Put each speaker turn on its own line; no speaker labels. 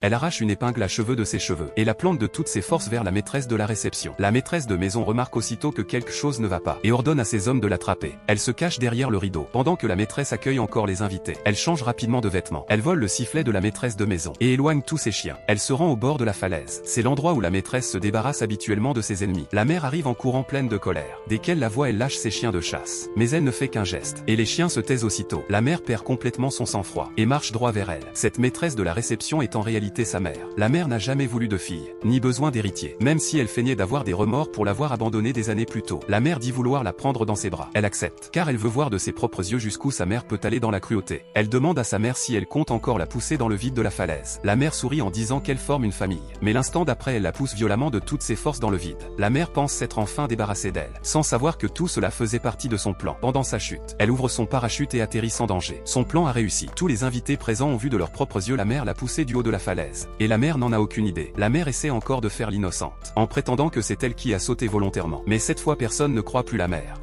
Elle arrache une épingle à cheveux de ses cheveux et la plante de toutes ses forces vers la maîtresse de la réception. La maîtresse de maison remarque aussitôt que quelque chose ne va pas et ordonne à ses hommes de l'attraper. Elle se cache derrière le rideau pendant que la maîtresse accueille encore les invités. Elle change rapidement de vêtements. Elle vole le sifflet de la maîtresse de maison et éloigne tous ses chiens. Elle se rend au bord de la falaise. C'est l'endroit où la maîtresse se débarrasse habituellement de ses ennemis. La mère arrive en courant pleine de colère. Dès qu'elle la voit, elle lâche ses chiens de chasse. Mais elle ne fait qu'un geste et les chiens se taisent aussitôt. La mère perd complètement son sang-froid et marche droit vers elle. Cette maîtresse de la réception est en réalité sa mère. La mère n'a jamais voulu de fille, ni besoin d'héritier, même si elle feignait d'avoir des remords pour l'avoir abandonnée des années plus tôt. La mère dit vouloir la prendre dans ses bras. Elle accepte, car elle veut voir de ses propres yeux jusqu'où sa mère peut aller dans la cruauté. Elle demande à sa mère si elle compte encore la pousser dans le vide de la falaise. La mère sourit en disant qu'elle forme une famille, mais l'instant d'après elle la pousse violemment de toutes ses forces dans le vide. La mère pense s'être enfin débarrassée d'elle, sans savoir que tout cela faisait partie de son plan. Pendant sa chute, elle ouvre son parachute et atterrit sans danger. Son plan a réussi. Tous les invités présents ont vu de leurs propres yeux la mère la pousser du haut de la falaise, et la mère n'en a aucune idée. La mère essaie encore de faire l'innocente, en prétendant que c'est elle qui a sauté volontairement. Mais cette fois personne ne croit plus la mère.